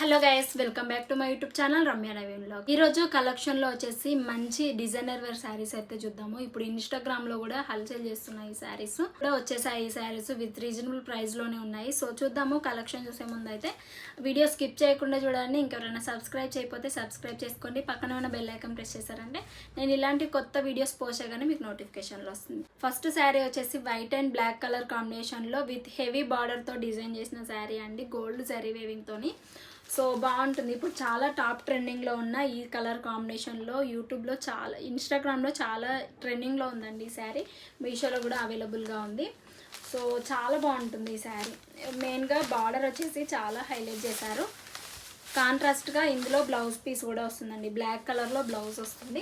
Hello guys, welcome back to my YouTube channel Ramya Naveen vlog. ఈరోజు కలెక్షన్లో వచ్చేసి మంచి డిజైనర్ వేర్ శారీస్ అయితే చూద్దాము. ఇప్పుడు ఇన్స్టాగ్రామ్లో కూడా హల్చల్ చేస్తున్నాయి ఈ శారీస్ కూడా వచ్చేసాయి. ఈ శారీస్ విత్ రీజనబుల్ ప్రైస్లోనే ఉన్నాయి. సో చూద్దాము. కలెక్షన్ చూసే ముందు అయితే వీడియో స్కిప్ చేయకుండా చూడండి. ఇంకెవరైనా సబ్స్క్రైబ్ చేయకపోతే సబ్స్క్రైబ్ చేసుకోండి. పక్కన ఉన్న బెల్ ఐకాన్ ప్రెస్ చేశారంటే నేను ఇలాంటి కొత్త వీడియోస్ పోస్ట్ చేయగానే మీకు నోటిఫికేషన్లో వస్తుంది. ఫస్ట్ శారీ వచ్చేసి వైట్ అండ్ బ్లాక్ కలర్ కాంబినేషన్లో విత్ హెవీ బార్డర్తో డిజైన్ చేసిన శారీ అండి. గోల్డ్ జరీ వేవింగ్తోని. సో బాగుంటుంది. ఇప్పుడు చాలా టాప్ ట్రెండింగ్లో ఉన్న ఈ కలర్ కాంబినేషన్లో యూట్యూబ్లో చాలా, ఇన్స్టాగ్రామ్లో చాలా ట్రెండింగ్లో ఉందండి ఈ శారీ. మీషోలో కూడా అవైలబుల్గా ఉంది. సో చాలా బాగుంటుంది ఈ శారీ. మెయిన్గా బార్డర్ వచ్చేసి చాలా హైలైట్ చేశారు. కాంట్రాస్ట్గా ఇందులో బ్లౌజ్ పీస్ కూడా వస్తుందండి. బ్లాక్ కలర్లో బ్లౌజ్ వస్తుంది.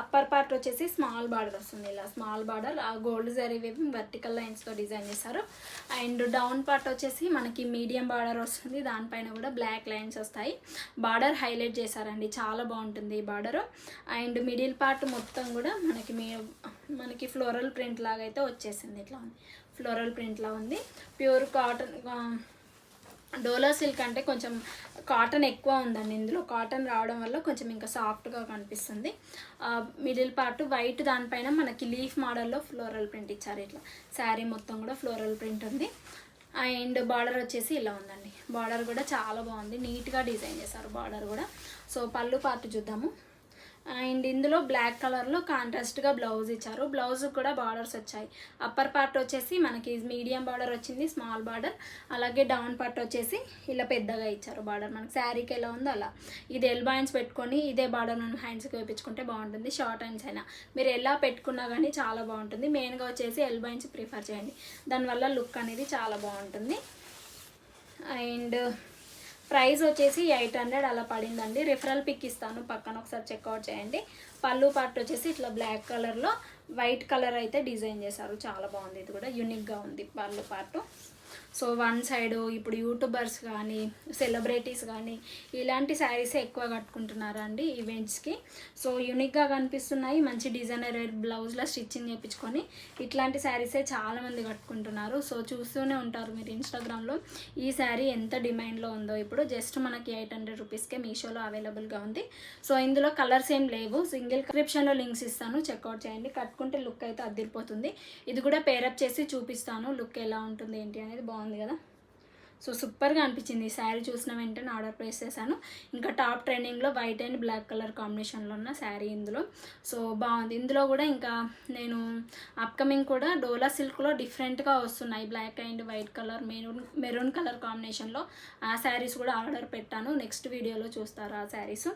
అప్పర్ పార్ట్ వచ్చేసి స్మాల్ బార్డర్ వస్తుంది. ఇలా స్మాల్ బార్డర్ ఆ గోల్డ్ జరీ వేవింగ్ వర్టికల్ లైన్స్తో డిజైన్ చేశారు. అండ్ డౌన్ పార్ట్ వచ్చేసి మనకి మీడియం బార్డర్ వస్తుంది. దానిపైన కూడా బ్లాక్ లైన్స్ వస్తాయి. బార్డర్ హైలైట్ చేశారండి. చాలా బాగుంటుంది ఈ బార్డరు. అండ్ మిడిల్ పార్ట్ మొత్తం కూడా మనకి ఫ్లోరల్ ప్రింట్ లాగా అయితే వచ్చేసింది. ఇట్లా ఉంది, ఫ్లోరల్ ప్రింట్లా ఉంది. ప్యూర్ కాటన్, డోలా సిల్క్ అంటే కొంచెం కాటన్ ఎక్కువ ఉందండి. ఇందులో కాటన్ రావడం వల్ల కొంచెం ఇంకా సాఫ్ట్గా కనిపిస్తుంది. మిడిల్ పార్ట్ వైట్, దానిపైన మనకి లీఫ్ మోడల్లో ఫ్లోరల్ ప్రింట్ ఇచ్చారు. ఇట్లా శారీ మొత్తం కూడా ఫ్లోరల్ ప్రింట్ ఉంది. అండ్ బార్డర్ వచ్చేసి ఇలా ఉందండి. బార్డర్ కూడా చాలా బాగుంది, నీట్గా డిజైన్ చేశారు బార్డర్ కూడా. సో పళ్ళు పార్ట్ చూద్దాము. అండ్ ఇందులో బ్లాక్ కలర్లో కాంట్రాస్ట్గా బ్లౌజ్ ఇచ్చారు. బ్లౌజ్ కూడా బార్డర్స్ వచ్చాయి. అప్పర్ పార్ట్ వచ్చేసి మనకి మీడియం బార్డర్ వచ్చింది, స్మాల్ బార్డర్. అలాగే డౌన్ పార్ట్ వచ్చేసి ఇలా పెద్దగా ఇచ్చారు బార్డర్. మనకి శారీకి ఎలా ఉందో అలా. ఇది ఎల్బో హ్యాండ్స్ పెట్టుకొని ఇదే బార్డర్ మనం హ్యాండ్స్కి వేయించుకుంటే బాగుంటుంది. షార్ట్ హ్యాండ్స్ అయినా మీరు ఎలా పెట్టుకున్నా కానీ చాలా బాగుంటుంది. మెయిన్గా వచ్చేసి ఎల్బో హ్యాండ్స్ ప్రిఫర్ చేయండి, దానివల్ల లుక్ అనేది చాలా బాగుంటుంది. అండ్ ప్రైస్ వచ్చేసి 800 అలా పడిందండి. రిఫరల్ పిక్ ఇస్తాను, పక్కన ఒకసారి చెక్అవుట్ చేయండి. పళ్ళు పార్ట్ వచ్చేసి ఇట్లా బ్లాక్ కలర్లో వైట్ కలర్ అయితే డిజైన్ చేశారు. చాలా బాగుంది. ఇది కూడా యూనిక్గా ఉంది పళ్ళు పార్ట్. సో వన్ సైడ్ ఇప్పుడు యూట్యూబర్స్ కానీ సెలబ్రిటీస్ కానీ ఇలాంటి శారీస్ ఎక్కువ కట్టుకుంటున్నారు అండి ఈవెంట్స్కి. సో యూనిక్గా కనిపిస్తున్నాయి. మంచి డిజైనర్ బ్లౌజ్లో స్టిచ్చింగ్ చేయించుకొని ఇట్లాంటి శారీసే చాలామంది కట్టుకుంటున్నారు. సో చూస్తూనే ఉంటారు మీరు ఇన్స్టాగ్రామ్లో ఈ శారీ ఎంత డిమాండ్లో ఉందో. ఇప్పుడు జస్ట్ మనకి 800 రూపీస్కే మీషోలో అవైలబుల్గా ఉంది. సో ఇందులో కలర్స్ ఏం లేవు. సింగిల్ డిస్క్రిప్షన్లో లింక్స్ ఇస్తాను, చెక్అవుట్ చేయండి. కట్టుకుంటే లుక్ అయితే అదిరిపోతుంది. ఇది కూడా పేరప్ చేసి చూపిస్తాను లుక్ ఎలా ఉంటుంది ఏంటి అనేది. బాగుంది కదా. సో సూపర్గా అనిపించింది ఈ శారీ. చూసిన వెంటనే ఆర్డర్ ప్లేస్ చేశాను. ఇంకా టాప్ ట్రెండింగ్లో వైట్ అండ్ బ్లాక్ కలర్ కాంబినేషన్లో ఉన్న శారీ ఇందులో. సో బాగుంది. ఇందులో కూడా ఇంకా నేను అప్కమింగ్ కూడా డోలా సిల్క్లో డిఫరెంట్గా వస్తున్నాయి. Black and white colour, maroon colour కాంబినేషన్లో ఆ శారీస్ కూడా ఆర్డర్ పెట్టాను. నెక్స్ట్ వీడియోలో చూస్తారు ఆ శారీస్.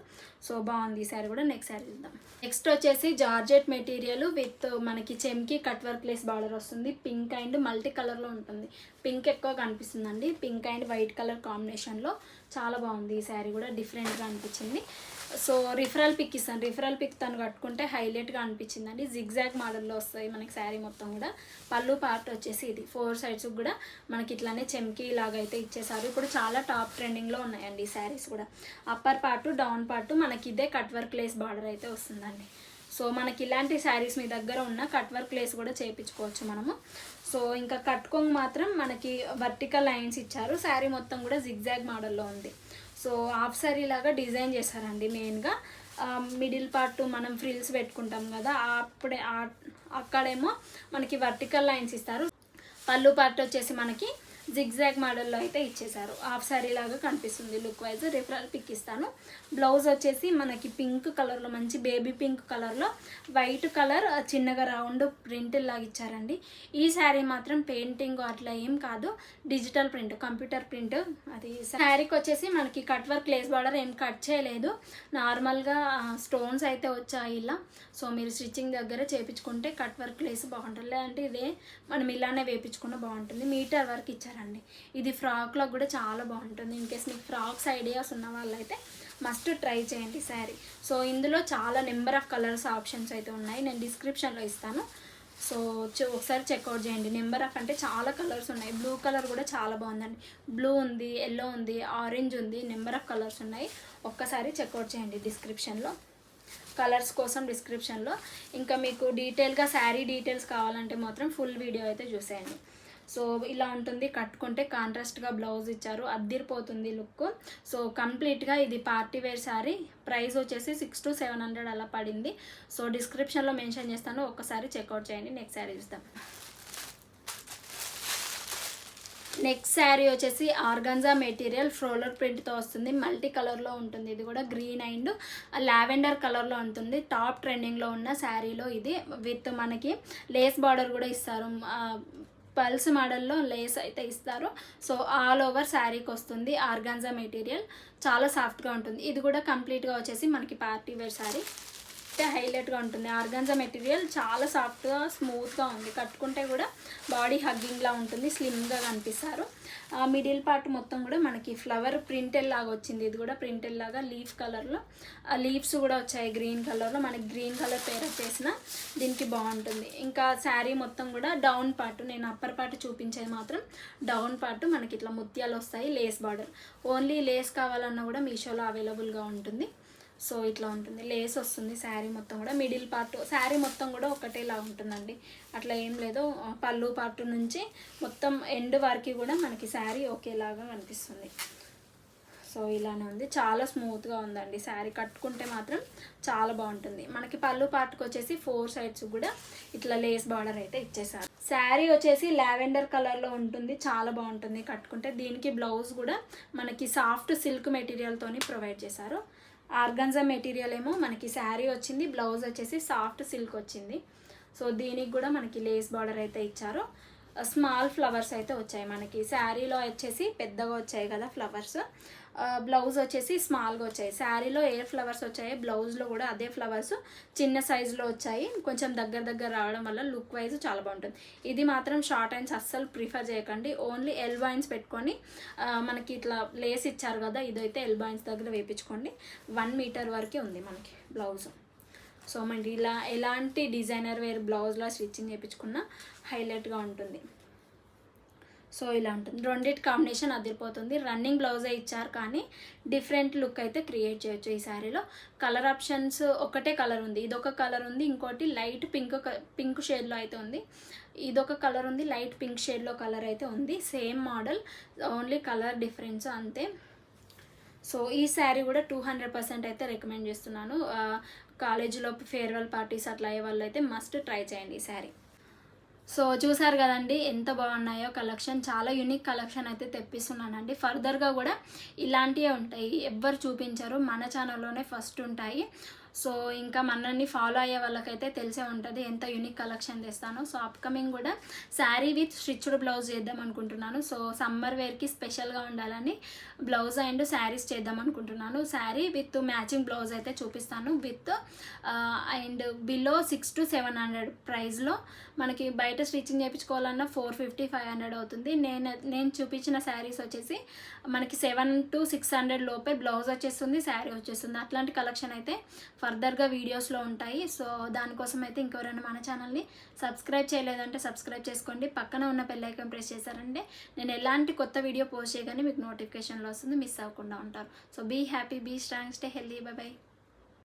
సో బాగుంది ఈ శారీ కూడా. నెక్స్ట్ శారీ చూద్దాం. నెక్స్ట్ వచ్చేసి జార్జెట్ మెటీరియల్ విత్ మనకి చెమ్కి కట్ వర్క్ లేస్ బార్డర్ వస్తుంది. పింక్ అండ్ మల్టీ కలర్లో ఉంటుంది. పింక్ ఎక్కువ కనిపిస్తుందండి. పింక్ అండ్ వైట్ కలర్ కాంబినేషన్లో చాలా బాగుంది ఈ శారీ కూడా. డిఫరెంట్గా అనిపించింది. సో రిఫరల్ పిక్ ఇస్తాను. రిఫరల్ పిక్ తను కట్టుకుంటే హైలైట్గా అనిపించిందండి. జిగ్జాగ్ మోడల్లో వస్తాయి మనకి శారీ మొత్తం కూడా. పళ్ళు పార్ట్ వచ్చేసి ఇది 4 సైడ్స్ కూడా మనకి ఇట్లానే చెమ్కీ లాగా అయితే ఇచ్చేసారు. ఇప్పుడు చాలా టాప్ ట్రెండింగ్లో ఉన్నాయండి ఈ శారీస్ కూడా. అప్పర్ పార్ట్, డౌన్ పార్ట్ మనకి ఇదే కట్ వర్క్ లేస్ బార్డర్ అయితే వస్తుందండి. సో మనకి ఇలాంటి శారీస్ మీ దగ్గర ఉన్న కట్ వర్క్ లేస్ కూడా చేయించుకోవచ్చు మనము. సో ఇంకా కట్టుకోంగ్ మాత్రం మనకి వర్టికల్ లైన్స్ ఇచ్చారు. శారీ మొత్తం కూడా జిగ్జాగ్ మోడల్లో ఉంది. సో హాఫ్ శారీ లాగా డిజైన్ చేశారండి. మెయిన్గా మిడిల్ పార్ట్ మనం ఫ్రిల్స్ పెట్టుకుంటాం కదా, అప్పుడే అక్కడేమో మనకి వర్టికల్ లైన్స్ ఇస్తారు. పళ్ళు పార్ట్ వచ్చేసి మనకి జిగ్జాగ్ మోడల్లో అయితే ఇచ్చేసారు. హాఫ్ శారీ లాగా కనిపిస్తుంది లుక్ వైజ్. రిఫరల్ పిక్ ఇస్తాను. బ్లౌజ్ వచ్చేసి మనకి పింక్ కలర్లో, మంచి బేబీ పింక్ కలర్లో వైట్ కలర్ చిన్నగా రౌండ్ ప్రింట్ లాగా ఇచ్చారండి. ఈ శారీ మాత్రం పెయింటింగ్ అట్లా ఏం కాదు, డిజిటల్ ప్రింట్, కంప్యూటర్ ప్రింట్. అది శారీకి వచ్చేసి మనకి కట్ వర్క్ లేస్ బార్డర్ ఏం కట్ చేయలేదు. నార్మల్గా స్టోన్స్ అయితే వచ్చాయి ఇలా. సో మీరు స్టిచ్చింగ్ దగ్గర చేయించుకుంటే కట్ వర్క్ లేస్ బాగుంటుంది. లేదంటే ఇదే మనం ఇలానే వేయించుకున్న బాగుంటుంది. మీటర్ వర్క్ ఇచ్చారండి. ఇది ఫ్రాక్లో కూడా చాలా బాగుంటుంది. ఇన్ కేస్ మీకు ఫ్రాక్స్ ఐడియాస్ ఉన్న వాళ్ళైతే మస్ట్ ట్రై చేయండి శారీ. సో ఇందులో చాలా నెంబర్ ఆఫ్ కలర్స్ ఆప్షన్స్ అయితే ఉన్నాయి. నేను డిస్క్రిప్షన్లో ఇస్తాను. సో ఒకసారి చెక్అవుట్ చేయండి. నెంబర్ ఆఫ్ అంటే చాలా కలర్స్ ఉన్నాయి. బ్లూ కలర్ కూడా చాలా బాగుందండి. బ్లూ ఉంది, ఎల్లో ఉంది, ఆరెంజ్ ఉంది. నెంబర్ ఆఫ్ కలర్స్ ఉన్నాయి. ఒక్కసారి చెక్అవుట్ చేయండి డిస్క్రిప్షన్లో. కలర్స్ కోసం డిస్క్రిప్షన్లో. ఇంకా మీకు డీటెయిల్గా శారీ డీటెయిల్స్ కావాలంటే మాత్రం ఫుల్ వీడియో అయితే చూసేయండి. సో ఇలా ఉంటుంది, కట్టుకుంటే కాంట్రాస్ట్గా బ్లౌజ్ ఇచ్చారు, అద్దిరిపోతుంది లుక్. సో కంప్లీట్గా ఇది పార్టీ వేర్ శారీ. ప్రైస్ వచ్చేసి 600 to 700 అలా పడింది. సో డిస్క్రిప్షన్లో మెన్షన్ చేస్తాను, ఒక్కసారి చెక్అవుట్ చేయండి. నెక్స్ట్ శారీ చూద్దాం. నెక్స్ట్ శారీ వచ్చేసి ఆర్గాన్జా మెటీరియల్ ఫ్లోరల్ ప్రింట్తో వస్తుంది, మల్టీ కలర్లో ఉంటుంది. ఇది కూడా గ్రీన్ అండ్ లావెండర్ కలర్లో ఉంటుంది. టాప్ ట్రెండింగ్లో ఉన్న శారీలో ఇది విత్ మనకి లేస్ బార్డర్ కూడా ఇస్తారు. పల్స్ మోడల్లో లేస్ అయితే ఇస్తారు. సో ఆల్ ఓవర్ శారీకి వస్తుంది. ఆర్గాన్జా మెటీరియల్ చాలా సాఫ్ట్గా ఉంటుంది. ఇది కూడా కంప్లీట్గా వచ్చేసి మనకి పార్టీ వేర్ శారీ అయితే హైలైట్గా ఉంటుంది. ఆర్గాన్జా మెటీరియల్ చాలా సాఫ్ట్గా స్మూత్గా ఉంది, కట్టుకుంటే కూడా బాడీ హగ్గింగ్లా ఉంటుంది, స్లిమ్గా కనిపిస్తారు. మిడిల్ పార్ట్ మొత్తం కూడా మనకి ఫ్లవర్ ప్రింటెల్ లాగా వచ్చింది. ఇది కూడా ప్రింటెల్ లాగా లీఫ్ కలర్లో లీవ్స్ కూడా వచ్చాయి గ్రీన్ కలర్లో. మనకి గ్రీన్ కలర్ పేరప్ చేసిన దీనికి బాగుంటుంది. ఇంకా శారీ మొత్తం కూడా డౌన్ పార్ట్, నేను అప్పర్ పార్ట్ చూపించేది మాత్రం డౌన్ పార్ట్ మనకి ఇట్లా ముత్యాలు వస్తాయి, లేస్ బార్డర్. ఓన్లీ లేస్ కావాలన్నా కూడా మీషోలో అవైలబుల్గా ఉంటుంది. సో ఇట్లా ఉంటుంది, లేస్ వస్తుంది శారీ మొత్తం కూడా. మిడిల్ పార్ట్ శారీ మొత్తం కూడా ఒకటేలా ఉంటుందండి, అట్లా ఏం లేదు. పళ్ళు పార్ట్ నుంచి మొత్తం ఎండ్ వరకు కూడా మనకి శారీ ఒకేలాగా కనిపిస్తుంది. సో ఇలానే ఉంది, చాలా స్మూత్గా ఉందండి శారీ, కట్టుకుంటే మాత్రం చాలా బాగుంటుంది. మనకి పళ్ళు పార్ట్కి వచ్చేసి 4 సైడ్స్ కూడా ఇట్లా లేస్ బార్డర్ అయితే ఇచ్చేసారు. శారీ వచ్చేసి లావెండర్ కలర్లో ఉంటుంది, చాలా బాగుంటుంది కట్టుకుంటే. దీనికి బ్లౌజ్ కూడా మనకి సాఫ్ట్ సిల్క్ మెటీరియల్తోని ప్రొవైడ్ చేశారు. ఆర్గాన్జా మెటీరియల్ ఏమో మనకి శారీ వచ్చింది, బ్లౌజ్ వచ్చేసి సాఫ్ట్ సిల్క్ వచ్చింది. సో దీనికి కూడా మనకి లేస్ బార్డర్ అయితే ఇచ్చారు. స్మాల్ ఫ్లవర్స్ అయితే వచ్చాయి మనకి. శారీలో వచ్చేసి పెద్దగా వచ్చాయి కదా ఫ్లవర్స్, బ్లౌజ్ వచ్చేసి స్మాల్గా వచ్చాయి. శారీలో ఏ ఫ్లవర్స్ వచ్చాయి, బ్లౌజ్లో కూడా అదే ఫ్లవర్స్ చిన్న సైజులో వచ్చాయి. కొంచెం దగ్గర రావడం వల్ల లుక్ వైజ్ చాలా బాగుంటుంది. ఇది మాత్రం షార్ట్ హ్యాండ్స్ అస్సలు ప్రిఫర్ చేయకండి, ఓన్లీ ఎల్బో హ్యాండ్స్ పెట్టుకొని మనకి ఇట్లా లేస్ ఇచ్చారు కదా, ఇదైతే ఎల్బో హ్యాండ్స్ దగ్గర వేయించుకోండి. 1 మీటర్ వరకే ఉంది మనకి బ్లౌజ్. సో మనకి ఇలా ఎలాంటి డిజైనర్ వేర్ బ్లౌజ్లో స్టిచ్చింగ్ చేయించుకున్నా హైలైట్గా ఉంటుంది. సో ఇలా ఉంటుంది, రెండింటి కాంబినేషన్ అదిరిపోతుంది. రన్నింగ్ బ్లౌజే ఇచ్చారు కానీ డిఫరెంట్ లుక్ అయితే క్రియేట్ చేయొచ్చు ఈ శారీలో. కలర్ ఆప్షన్స్ ఒకటే కలర్ ఉంది, ఇదొక కలర్ ఉంది, ఇంకోటి లైట్ పింక్ షేడ్లో అయితే ఉంది. ఇదొక కలర్ ఉంది, లైట్ పింక్ షేడ్లో కలర్ అయితే ఉంది. Same model, only colour difference అంతే. సో ఈ శారీ కూడా 200% అయితే రికమెండ్ చేస్తున్నాను. కాలేజీలో ఫేర్వెల్ పార్టీస్ అట్లా అయ్యే వాళ్ళు అయితే మస్ట్ ట్రై చేయండి ఈ శారీ. సో చూసారు కదండి ఎంత బాగున్నాయో కలెక్షన్, చాలా యూనిక్ కలెక్షన్ అయితే తెప్పిస్తున్నానండి. ఫర్దర్గా కూడా ఇలాంటివే ఉంటాయి, ఎవ్వరు చూపించరు, మన ఛానల్లోనే ఫస్ట్ ఉంటాయి. సో ఇంకా మనల్ని ఫాలో అయ్యే వాళ్ళకైతే తెలిసే ఉంటుంది ఎంత యూనిక్ కలెక్షన్ తెస్తాను. సో అప్కమింగ్ కూడా శారీ విత్ స్టిచ్డ్ బ్లౌజ్ చేద్దాం అనుకుంటున్నాను. సో సమ్మర్ వేర్కి స్పెషల్గా ఉండాలని బ్లౌజ్ అండ్ శారీస్ చేద్దాం అనుకుంటున్నాను. శారీ విత్ మ్యాచింగ్ బ్లౌజ్ అయితే చూపిస్తాను, విత్ అండ్ బిలో 600 to 700 ప్రైస్లో. మనకి బయట స్టిచ్చింగ్ చేయించుకోవాలన్నా 450-500 అవుతుంది. నేను చూపించిన శారీస్ వచ్చేసి మనకి 700 to 600 లోపే బ్లౌజ్ వచ్చేస్తుంది, శారీ వచ్చేస్తుంది. అట్లాంటి కలెక్షన్ అయితే ఫర్దర్గా వీడియోస్లో ఉంటాయి. సో దానికోసం అయితే ఇంకెవరైనా మన ఛానల్ని సబ్స్క్రైబ్ చేయలేదంటే సబ్స్క్రైబ్ చేసుకోండి. పక్కన ఉన్న బెల్ ఐకాన్ ప్రెస్ చేశారంటే నేను ఎలాంటి కొత్త వీడియో పోస్ట్ చేయగానే మీకు నోటిఫికేషన్లో వస్తుంది, మిస్ అవ్వకుండా ఉంటారు. So be happy, be strong, stay healthy, bye by.